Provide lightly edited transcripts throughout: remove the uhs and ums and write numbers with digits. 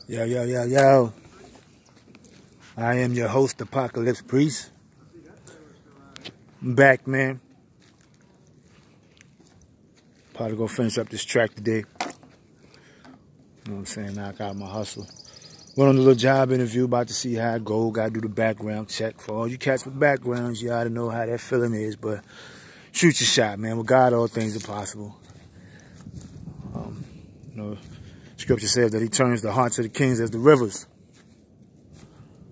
Yo, yo, yo, yo. I am your host, Apocalypse Priest. I'm back, man. Probably go finish up this track today. You know what I'm saying? Knock out my hustle. Went on a little job interview, about to see how it go. Gotta do the background check. For all you cats with backgrounds, you ought to know how that feeling is, but shoot your shot, man. With God, all things are possible. You know, Scripture says that he turns the hearts of the kings as the rivers.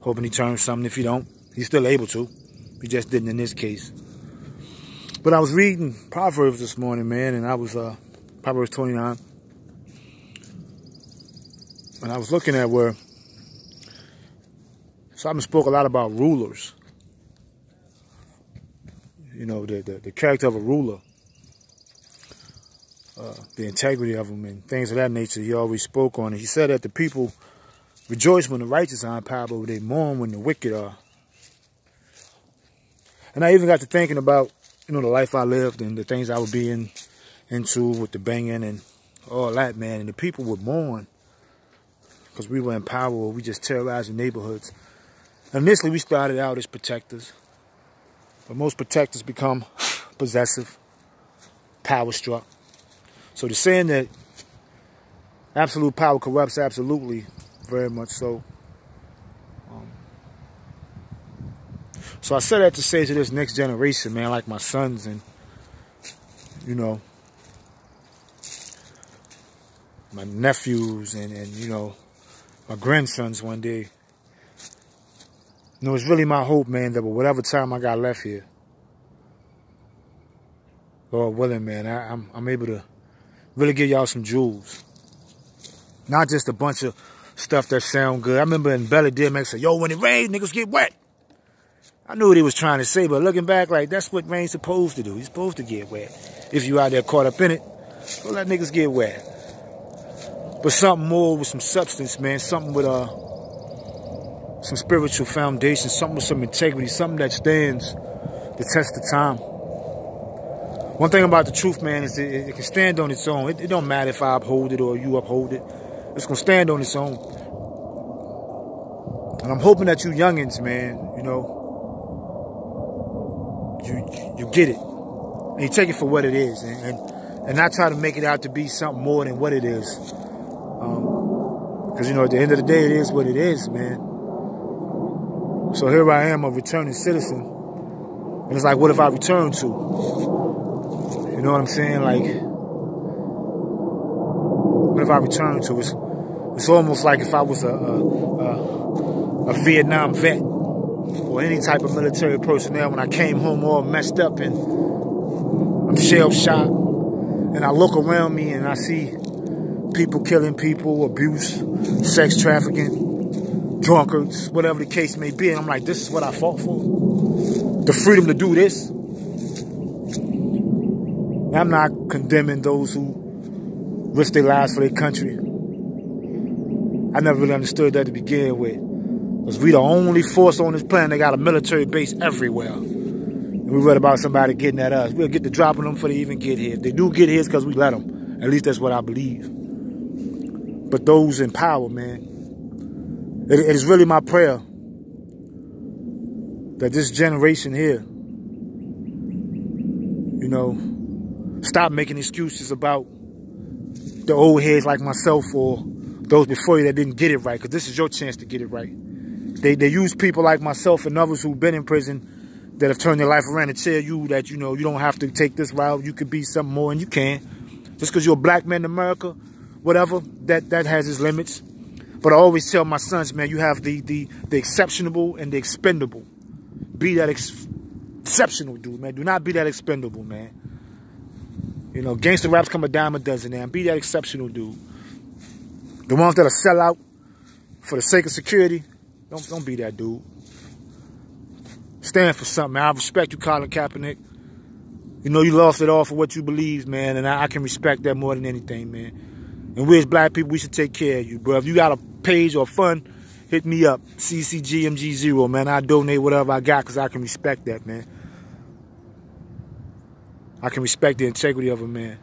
Hoping he turns something. If he don't, he's still able to. He just didn't in this case. But I was reading Proverbs this morning, man, and I was, Proverbs 29. And I was looking at where Solomon spoke a lot about rulers. You know, the character of a ruler. The integrity of them and things of that nature he always spoke on. And he said that the people rejoice when the righteous are in power, but they mourn when the wicked are. And I even got to thinking about, you know, the life I lived and the things I would be into with the banging and all that, man. And the people would mourn because we were in power or we just terrorized the neighborhoods. And initially we started out as protectors. But most protectors become possessive, power-struck. So the saying that absolute power corrupts absolutely, very much so. So I said that to say to this next generation, man, like my sons and, you know, my nephews and you know, my grandsons one day. You know, it's really my hope, man, that whatever time I got left here, Lord willing, man, I'm able to really give y'all some jewels. Not just a bunch of stuff that sound good. I remember in Belly DMX said, yo, when it rains, niggas get wet. I knew what he was trying to say, but looking back, like, that's what rain's supposed to do. He's supposed to get wet. If you out there caught up in it, don't let niggas get wet. But something more with some substance, man. Something with some spiritual foundation. Something with some integrity. Something that stands the test of time. One thing about the truth, man, is it can stand on its own. It don't matter if I uphold it or you uphold it. It's going to stand on its own. And I'm hoping that you youngins, man, you know, you get it. And you take it for what it is. And not try to make it out to be something more than what it is. Because, you know, at the end of the day, it is what it is, man. So here I am, a returning citizen. And it's like, what if I return to? You know what I'm saying? Like, what if I return to? It's almost like if I was a Vietnam vet or any type of military personnel. When I came home all messed up and I'm shell-shocked, and I look around me and I see people killing people, abuse, sex trafficking, drunkards, whatever the case may be. And I'm like, this is what I fought for? The freedom to do this? I'm not condemning those who risk their lives for their country. I never really understood that to begin with. Because we the only force on this planet that got a military base everywhere. And we read about somebody getting at us. We'll get to dropping them before they even get here. If they do get here, it's because we let them. At least that's what I believe. But those in power, man, it is really my prayer that this generation here, you know, stop making excuses about the old heads like myself or those before you that didn't get it right, because this is your chance to get it right. They use people like myself and others who've been in prison that have turned their life around to tell you that, you know, you don't have to take this route. You could be something more, and you can. Just because you're a black man in America, whatever, that has its limits. But I always tell my sons, man, you have the exceptional and the expendable. Be that exceptional dude, man. Do not be that expendable, man. You know, gangster raps come a dime a dozen, man. Be that exceptional dude. The ones that'll sell out for the sake of security, don't be that dude. Stand for something, man. I respect you, Colin Kaepernick. You know, you lost it all for what you believe, man, and I can respect that more than anything, man. And we as black people, we should take care of you, bro. If you got a page or fund, hit me up. CCGMG0, man. I donate whatever I got because I can respect that, man. I can respect the integrity of a man.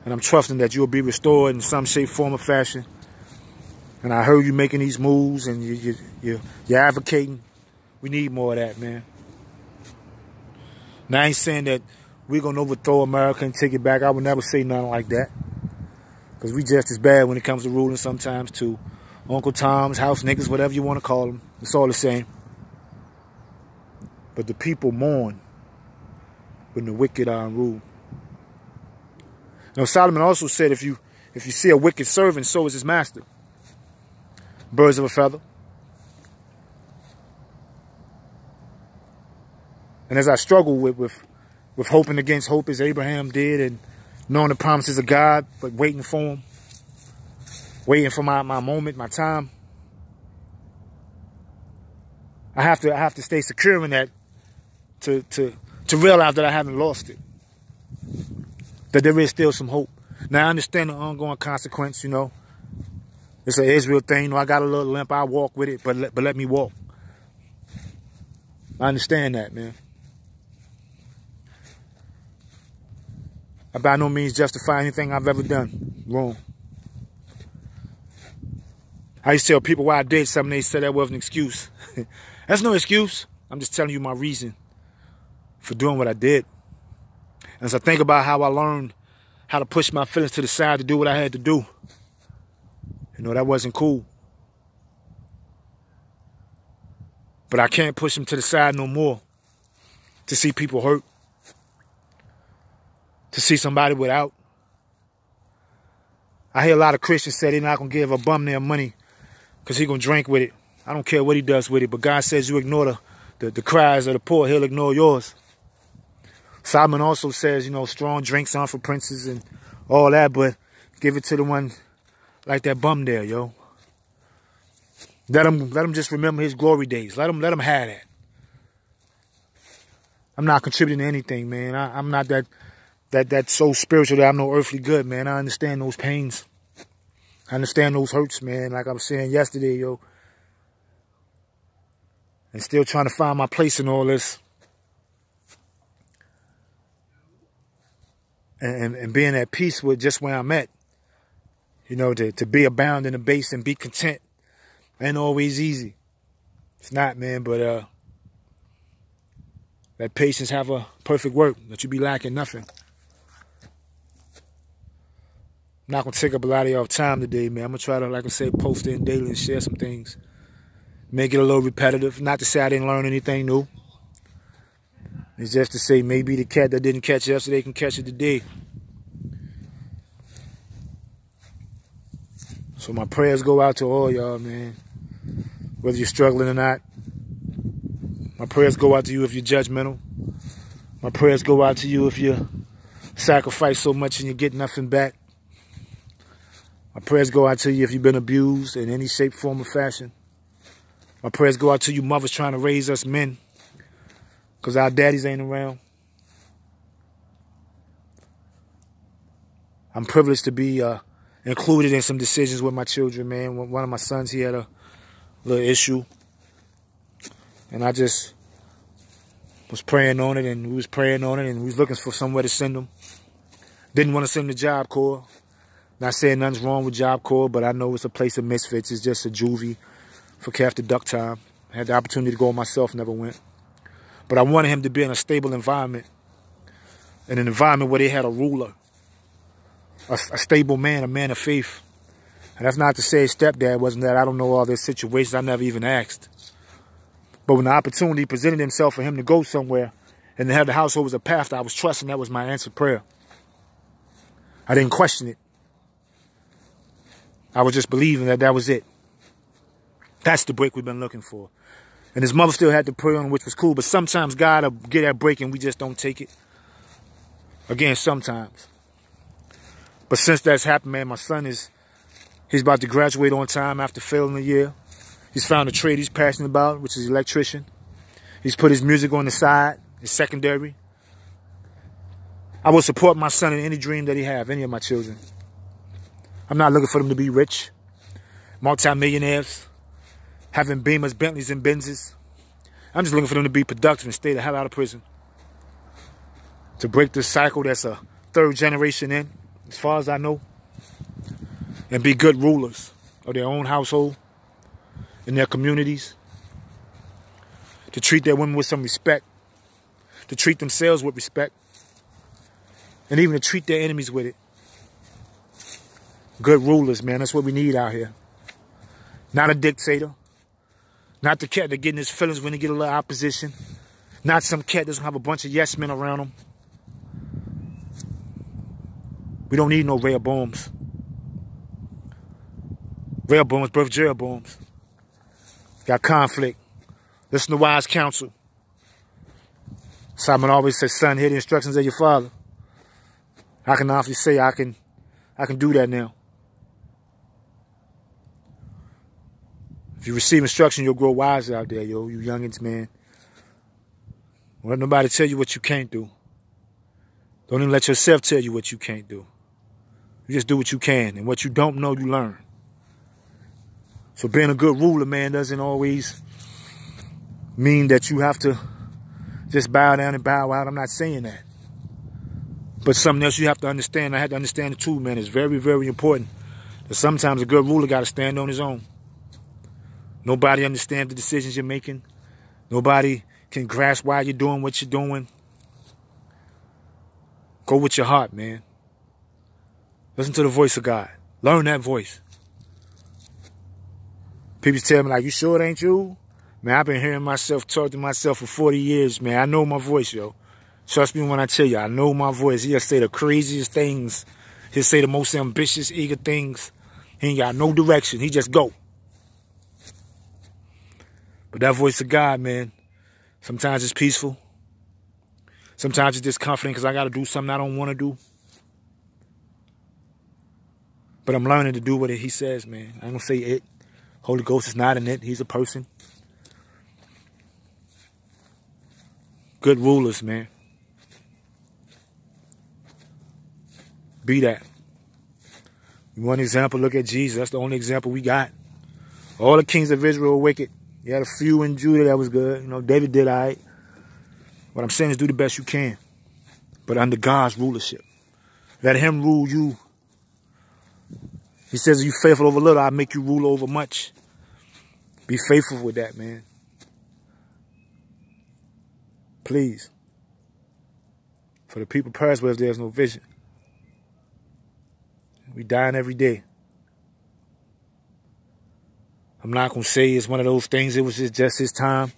And I'm trusting that you'll be restored in some shape, form, or fashion. And I heard you making these moves and you're advocating. We need more of that, man. Now, I ain't saying that we're going to overthrow America and take it back. I would never say nothing like that. Because we just as bad when it comes to ruling sometimes too. Uncle Tom's, house niggas, whatever you want to call them. It's all the same. But the people mourn when the wicked are in rule. Now, Solomon also said, if you see a wicked servant, so is his master. Birds of a feather. And as I struggle with hoping against hope as Abraham did, and knowing the promises of God, but waiting for him, waiting for my moment, my time, I have to stay secure in that to realize that I haven't lost it. That there is still some hope. Now, I understand the ongoing consequence, you know. It's an Israel thing. You know, I got a little limp. I walk with it, but let me walk. I understand that, man. I by no means justify anything I've ever done wrong. I used to tell people why I did something, they said that was an excuse. That's no excuse. I'm just telling you my reason for doing what I did. And as I think about how I learned how to push my feelings to the side to do what I had to do, you know, that wasn't cool. But I can't push them to the side no more to see people hurt, to see somebody without. I hear a lot of Christians say they're not going to give a bum their money because he's going to drink with it. I don't care what he does with it, but God says you ignore the cries of the poor, he'll ignore yours. Solomon also says, you know, strong drinks aren't for princes and all that, but give it to the one like that bum there, yo. Let him just remember his glory days. Let him have that. I'm not contributing to anything, man. I'm not that so spiritual that I'm no earthly good, man. I understand those pains. I understand those hurts, man. Like I was saying yesterday, yo. And still trying to find my place in all this. And being at peace with just where I'm at. You know, to be abound in the base and be content. Ain't always easy. It's not, man, but let patience have a perfect work, that you be lacking nothing. I'm not going to take up a lot of y'all time today, man. I'm going to try to, like I said, post in daily and share some things. Make it a little repetitive. Not to say I didn't learn anything new. It's just to say maybe the cat that didn't catch it yesterday can catch it today. So my prayers go out to all y'all, man. Whether you're struggling or not. My prayers go out to you if you're judgmental. My prayers go out to you if you sacrifice so much and you get nothing back. My prayers go out to you if you've been abused in any shape, form, or fashion. My prayers go out to you mothers trying to raise us men because our daddies ain't around. I'm privileged to be included in some decisions with my children, man. One of my sons, he had a little issue. And I just was praying on it, and we was praying on it, and we was looking for somewhere to send him. Didn't want to send him to Job Corps. Not saying nothing's wrong with Job Corps, but I know it's a place of misfits. It's just a juvie for calf to duck time. I had the opportunity to go myself, never went. But I wanted him to be in a stable environment, in an environment where they had a ruler, a stable man, a man of faith. And that's not to say his stepdad wasn't that. I don't know all their situations. I never even asked. But when the opportunity presented himself for him to go somewhere and to have the household as a pastor, I was trusting that was my answered prayer. I didn't question it. I was just believing that that was it. That's the break we've been looking for. And his mother still had to pray on him, which was cool. But sometimes God will get that break and we just don't take it. Again, sometimes. But since that's happened, man, my son he's about to graduate on time after failing a year. He's found a trade he's passionate about, which is electrician. He's put his music on the side, his secondary. I will support my son in any dream that he have, any of my children. I'm not looking for them to be rich, multi-millionaires, having Beamers, Bentleys, and Benzes. I'm just looking for them to be productive and stay the hell out of prison. To break this cycle that's a third generation in, as far as I know, and be good rulers. of their own household, in their communities, to treat their women with some respect, to treat themselves with respect, and even to treat their enemies with it. Good rulers, man. That's what we need out here. Not a dictator. Not the cat that get in his feelings when he get a little opposition. Not some cat that's gonna have a bunch of yes men around him. We don't need no Rehoboams. Rehoboams birth Jeroboams. Got conflict. Listen to wise counsel. Simon always says, son, hear the instructions of your father. I can honestly say I can do that now. If you receive instruction, you'll grow wiser out there, yo. You youngins, man. Don't let nobody tell you what you can't do. Don't even let yourself tell you what you can't do. You just do what you can, and what you don't know, you learn. So being a good ruler, man, doesn't always mean that you have to just bow down and bow out. I'm not saying that. But something else you have to understand, I had to understand it too, man. It's very, very important that sometimes a good ruler got to stand on his own. Nobody understands the decisions you're making. Nobody can grasp why you're doing what you're doing. Go with your heart, man. Listen to the voice of God. Learn that voice. People tell me, like, you sure it ain't you? Man, I've been hearing myself talk to myself for 40 years, man. I know my voice, yo. Trust me when I tell you, I know my voice. He'll say the craziest things. He'll say the most ambitious, eager things. He ain't got no direction. He just go. But that voice of God, man, sometimes it's peaceful. Sometimes it's discomforting because I got to do something I don't want to do. But I'm learning to do what he says, man. I ain't going to say it. Holy Ghost is not in it. He's a person. Good rulers, man. Be that. One example, look at Jesus. That's the only example we got. All the kings of Israel were wicked. You had a few in Judah that was good. You know, David did all right. What I'm saying is do the best you can. But under God's rulership. Let him rule you. He says, if you're faithful over little, I'll make you rule over much. Be faithful with that, man. Please. For the people perish where there's no vision. We dying every day. I'm not going to say it's one of those things. It was just his time.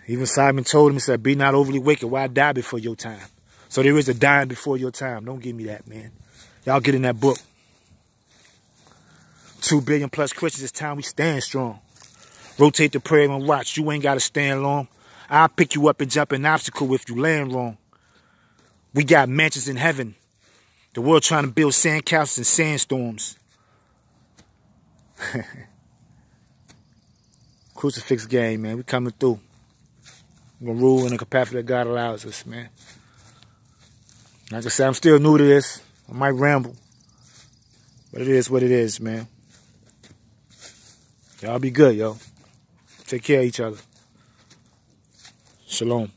Even Simon told him, he said, be not overly wicked. Why die before your time? So there is a dying before your time. Don't give me that, man. Y'all get in that book. 2 billion plus Christians, it's time we stand strong. Rotate the prayer and watch. You ain't got to stand long. I'll pick you up and jump an obstacle if you land wrong. We got mansions in heaven. The world trying to build sandcastles and sandstorms. Crucifix game, man. We coming through. We're going to rule in the capacity that God allows us, man. Like I said, I'm still new to this. I might ramble. But it is what it is, man. Y'all be good, yo. Take care of each other. Shalom.